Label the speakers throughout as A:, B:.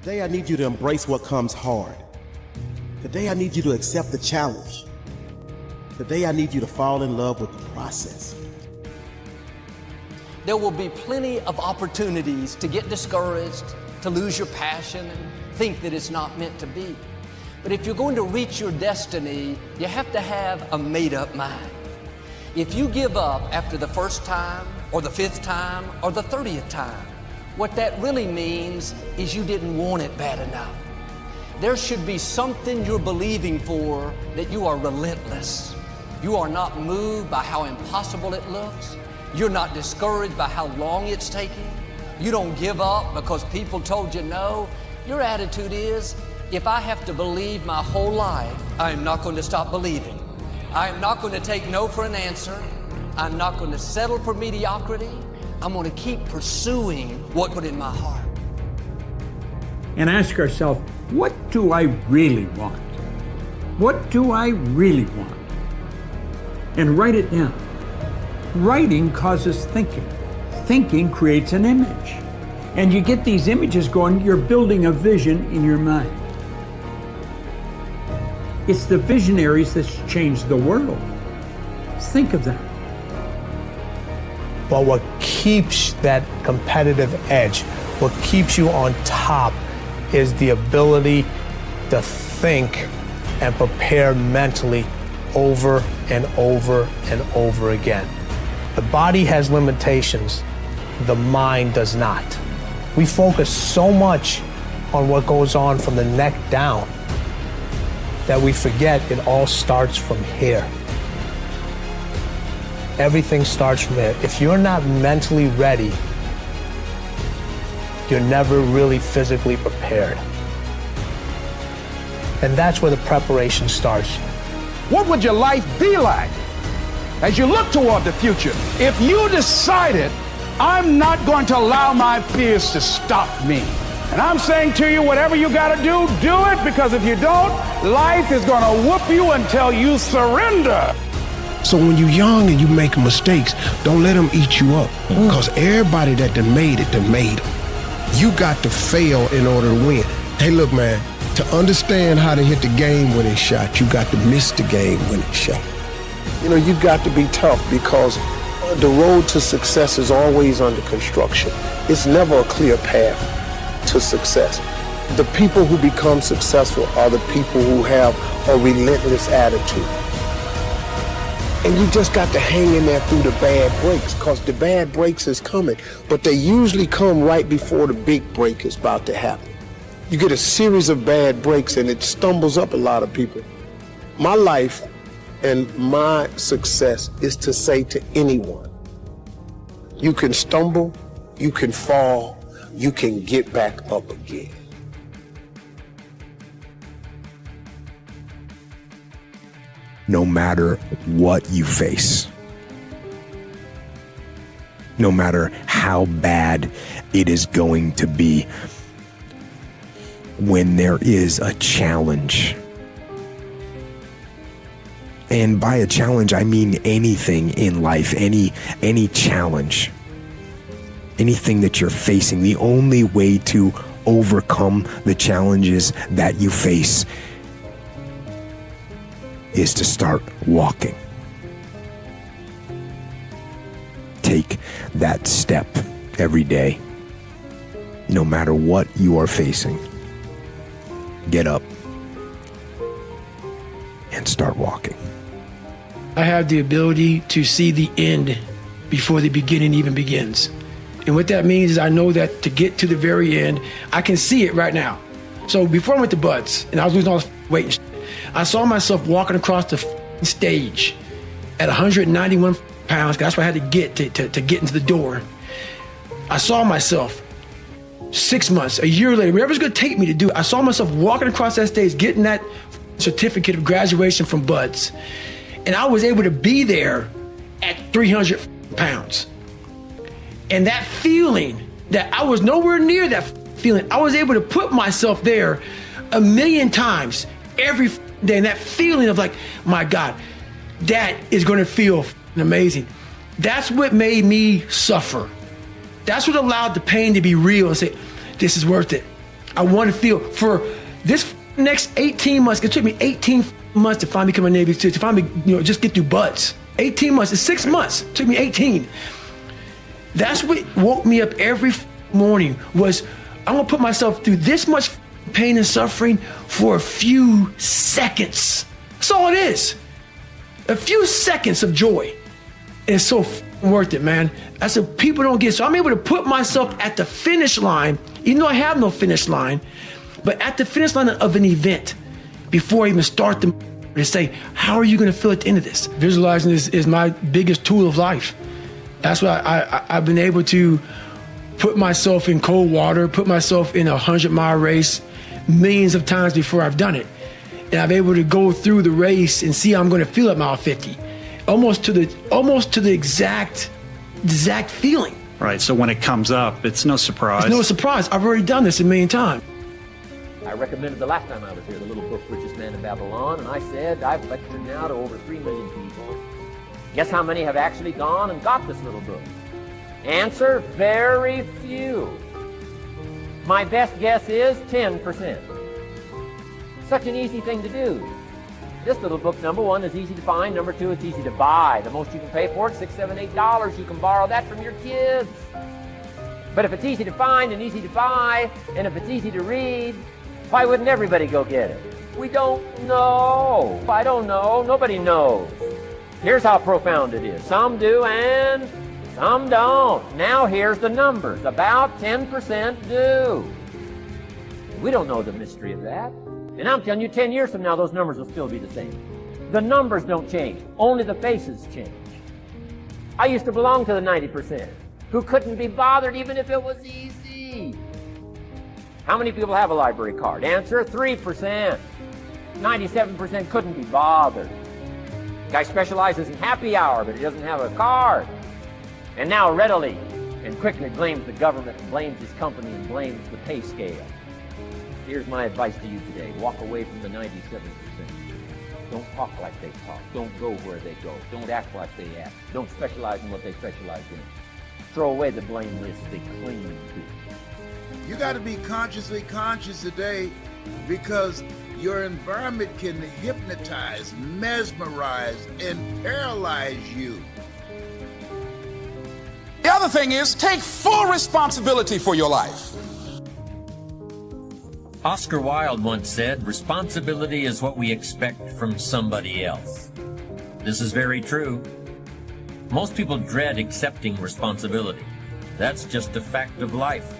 A: Today I need you to embrace what comes hard. Today I need you to accept the challenge. Today I need you to fall in love with the process.
B: There will be plenty of opportunities to get discouraged, to lose your passion, and think that it's not meant to be. But if you're going to reach your destiny, you have to have a made-up mind. If you give up after the first time, or the 5th time, or the 30th time, what that really means is you didn't want it bad enough. There should be something you're believing for, that you are relentless. You are not moved by how impossible it looks. You're not discouraged by how long it's taking. You don't give up because people told you no. Your attitude is, if I have to believe my whole life, I am not going to stop believing. I am not going to take no for an answer. I'm not going to settle for mediocrity. I'm going to keep pursuing what's put in my heart.
C: And ask ourselves, what do I really want? What do I really want? And write it down. Writing causes thinking. Thinking creates an image. And you get these images going, you're building a vision in your mind. It's the visionaries that's changed the world. Think of that.
D: But what keeps that competitive edge, what keeps you on top, is the ability to think and prepare mentally over and over and over again. The body has limitations, the mind does not. We focus so much on what goes on from the neck down that we forget it all starts from here. Everything starts from here. If you're not mentally ready, you're never really physically prepared. And that's where the preparation starts.
E: What would your life be like as you look toward the future if you decided, I'm not going to allow my fears to stop me? And I'm saying to you, whatever you got to do it, because if you don't, life is going to whoop you until you surrender.
F: So when you're young and you make mistakes, don't let them eat you up. Because everybody that done made it. You got to fail in order to win. Hey, look, man, to understand how to hit the game-winning shot, you got to miss the game-winning shot. You know, you got to be tough because the road to success is always under construction. It's never a clear path to success. The people who become successful are the people who have a relentless attitude. And you just got to hang in there through the bad breaks, because the bad breaks is coming, but they usually come right before the big break is about to happen. You get a series of bad breaks and it stumbles up a lot of people. My life and my success is to say to anyone, you can stumble, you can fall, you can get back up again.
G: No matter what you face, no matter how bad it is going to be, when there is a challenge, and by a challenge I mean anything in life, any challenge, anything that you're facing, the only way to overcome the challenges that you face is to start walking. Take that step every day, no matter what you are facing. Get up and start walking.
H: I have the ability to see the end before the beginning even begins. And what that means is I know that to get to the very end, I can see it right now. So before I went to Buds and I was losing all this weight and shit, I saw myself walking across the stage at 191 pounds. That's what I had to get to get into the door. I saw myself 6 months, a year later, whatever it's going to take me to do it. I saw myself walking across that stage, getting that certificate of graduation from Buds. And I was able to be there at 300 pounds. And that feeling that I was nowhere near that feeling, I was able to put myself there 1,000,000 times every day. And that feeling of like, my God, that is going to feel amazing. That's what made me suffer. That's what allowed the pain to be real and say, this is worth it. I want to feel for this next 18 months. It took me 18 months to finally become a Navy SEAL, to finally, just get through buds. 18 months, it's 6 months. It took me 18. That's what woke me up every morning was, I'm gonna put myself through this much pain and suffering for a few seconds. That's all it is. A few seconds of joy. And it's so worth it, man. That's what people don't get. So I'm able to put myself at the finish line, even though I have no finish line, but at the finish line of an event before I even start the to say, how are you going to feel at the end of this? Visualizing is my biggest tool of life. That's why I've been able to put myself in cold water, put myself in a 100-mile race millions of times before I've done it. And I'm able to go through the race and see how I'm going to feel at mile 50. Almost to the exact feeling.
I: Right, so when it comes up, it's no surprise.
H: It's no surprise. I've already done this a million times.
J: I recommended the last time I was here, the little book, Richest Man in Babylon, and I said I've lectured now to over 3 million people. Guess how many have actually gone and got this little book? Answer, very few. My best guess is 10%. Such an easy thing to do. This little book, number one, is easy to find. Number two, it's easy to buy. The most you can pay for it, $6, $7, $8. You can borrow that from your kids. But if it's easy to find and easy to buy, and if it's easy to read, why wouldn't everybody go get it? We don't know. I don't know. Nobody knows. Here's how profound it is. Some do and some don't. Now here's the numbers. About 10% do. We don't know the mystery of that. And I'm telling you, 10 years from now, those numbers will still be the same. The numbers don't change. Only the faces change. I used to belong to the 90% who couldn't be bothered even if it was easy. How many people have a library card? Answer, 3%. 97% couldn't be bothered. Guy specializes in happy hour, but he doesn't have a card. And now readily and quickly blames the government and blames his company and blames the pay scale. Here's my advice to you today. Walk away from the 97%. Don't talk like they talk. Don't go where they go. Don't act like they act. Don't specialize in what they specialize in. Throw away the blame list they cling to.
K: You got to be consciously conscious today, because your environment can hypnotize, mesmerize, and paralyze you.
E: The other thing is, take full responsibility for your life.
L: Oscar Wilde once said, responsibility is what we expect from somebody else. This is very true. Most people dread accepting responsibility. That's just a fact of life,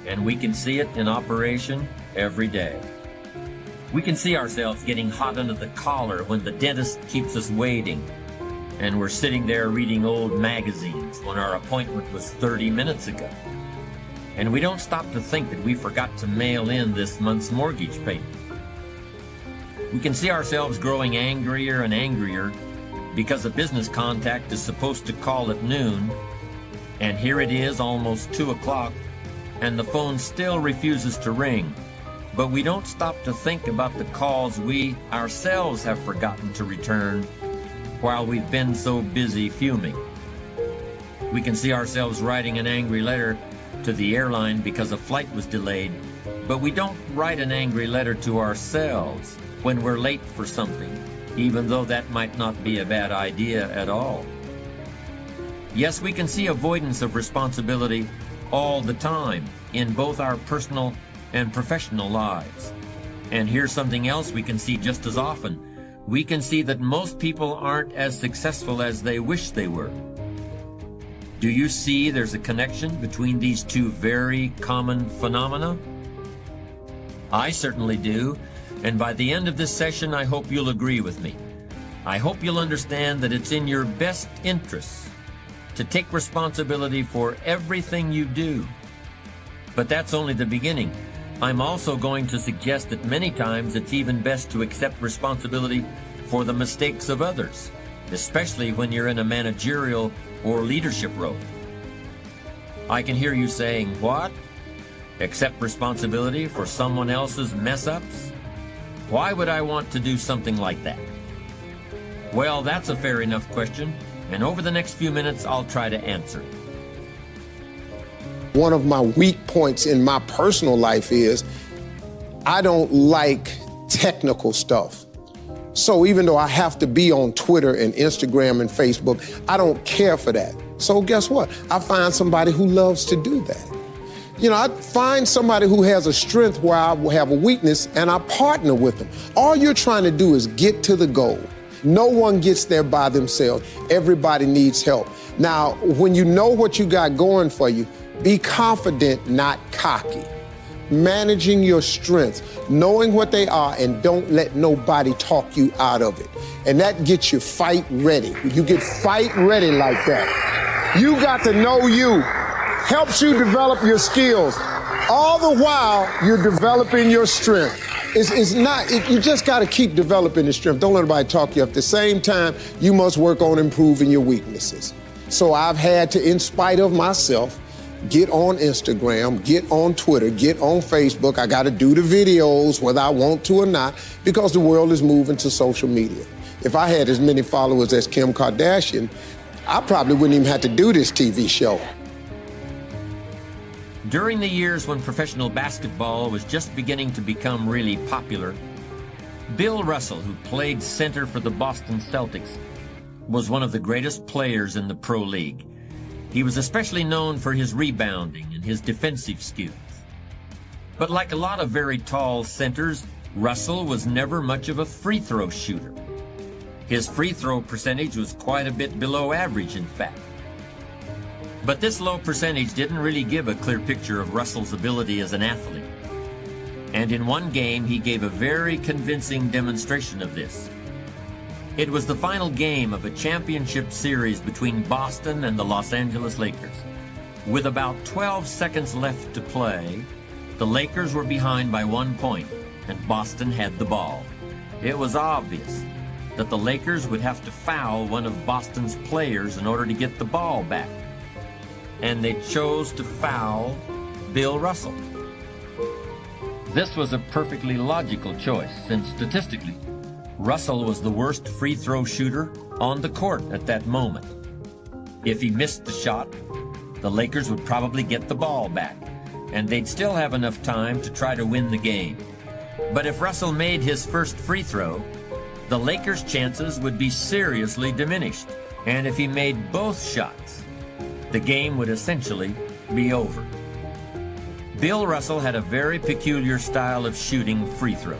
L: and we can see it in operation every day. We can see ourselves getting hot under the collar when the dentist keeps us waiting, and we're sitting there reading old magazines when our appointment was 30 minutes ago. And we don't stop to think that we forgot to mail in this month's mortgage payment. We can see ourselves growing angrier and angrier because a business contact is supposed to call at noon, and here it is almost 2 o'clock, and the phone still refuses to ring. But we don't stop to think about the calls we ourselves have forgotten to return while we've been so busy fuming. We can see ourselves writing an angry letter to the airline because a flight was delayed, but we don't write an angry letter to ourselves when we're late for something, even though that might not be a bad idea at all. Yes, we can see avoidance of responsibility all the time in both our personal and professional lives. And here's something else we can see just as often. We can see that most people aren't as successful as they wish they were. Do you see there's a connection between these two very common phenomena? I certainly do, and by the end of this session, I hope you'll agree with me. I hope you'll understand that it's in your best interests to take responsibility for everything you do. But that's only the beginning. I'm also going to suggest that many times it's even best to accept responsibility for the mistakes of others, especially when you're in a managerial or leadership role. I can hear you saying, what? Accept responsibility for someone else's mess-ups? Why would I want to do something like that? Well, that's a fair enough question, and over the next few minutes, I'll try to answer it.
F: One of my weak points in my personal life is I don't like technical stuff. So even though I have to be on Twitter and Instagram and Facebook, I don't care for that. So guess what? I find somebody who loves to do that. You know, I find somebody who has a strength where I have a weakness, and I partner with them. All you're trying to do is get to the goal. No one gets there by themselves. Everybody needs help. Now, when you know what you got going for you, be confident, not cocky. Managing your strengths, knowing what they are, and don't let nobody talk you out of it. And that gets you fight ready. You get fight ready like that. You got to know you. Helps you develop your skills. All the while, you're developing your strength. You just got to keep developing the strength. Don't let anybody talk you up. At the same time, you must work on improving your weaknesses. So I've had to, in spite of myself, get on Instagram, get on Twitter, get on Facebook. I got to do the videos, whether I want to or not, because the world is moving to social media. If I had as many followers as Kim Kardashian, I probably wouldn't even have to do this TV show.
L: During the years when professional basketball was just beginning to become really popular, Bill Russell, who played center for the Boston Celtics, was one of the greatest players in the pro league. He was especially known for his rebounding and his defensive skills. But like a lot of very tall centers, Russell was never much of a free throw shooter. His free throw percentage was quite a bit below average, in fact. But this low percentage didn't really give a clear picture of Russell's ability as an athlete. And in one game, he gave a very convincing demonstration of this. It was the final game of a championship series between Boston and the Los Angeles Lakers. With about 12 seconds left to play, the Lakers were behind by 1 point, and Boston had the ball. It was obvious that the Lakers would have to foul one of Boston's players in order to get the ball back. And they chose to foul Bill Russell. This was a perfectly logical choice, since statistically, Russell was the worst free throw shooter on the court at that moment. If he missed the shot, the Lakers would probably get the ball back, and they'd still have enough time to try to win the game. But if Russell made his first free throw, the Lakers' chances would be seriously diminished. And if he made both shots, the game would essentially be over. Bill Russell had a very peculiar style of shooting free throws.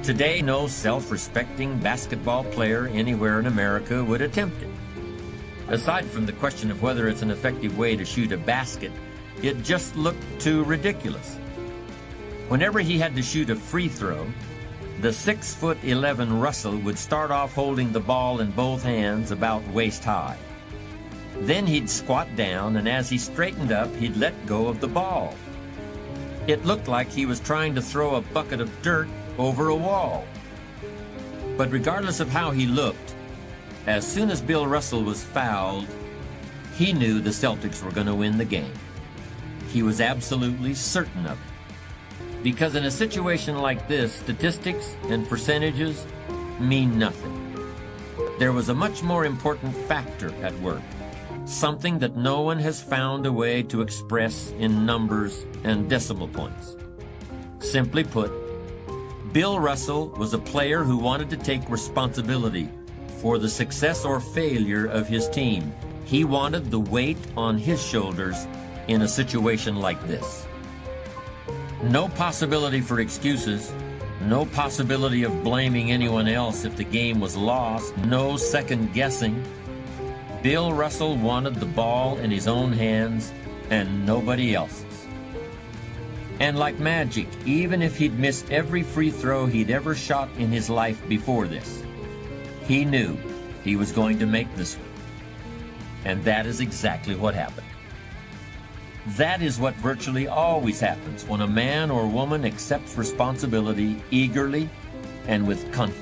L: Today, no self-respecting basketball player anywhere in America would attempt it. Aside from the question of whether it's an effective way to shoot a basket, it just looked too ridiculous. Whenever he had to shoot a free throw, the 6'11" Russell would start off holding the ball in both hands about waist high. Then he'd squat down, and as he straightened up, he'd let go of the ball. It looked like he was trying to throw a bucket of dirt over a wall. But regardless of how he looked, as soon as Bill Russell was fouled, he knew the Celtics were going to win the game. He was absolutely certain of it. Because in a situation like this, statistics and percentages mean nothing. There was a much more important factor at work. Something that no one has found a way to express in numbers and decimal points. Simply put, Bill Russell was a player who wanted to take responsibility for the success or failure of his team. He wanted the weight on his shoulders in a situation like this. No possibility for excuses, no possibility of blaming anyone else if the game was lost, no second guessing. Bill Russell wanted the ball in his own hands and nobody else's. And like magic, even if he'd missed every free throw he'd ever shot in his life before this, he knew he was going to make this one. And that is exactly what happened. That is what virtually always happens when a man or woman accepts responsibility eagerly and with confidence.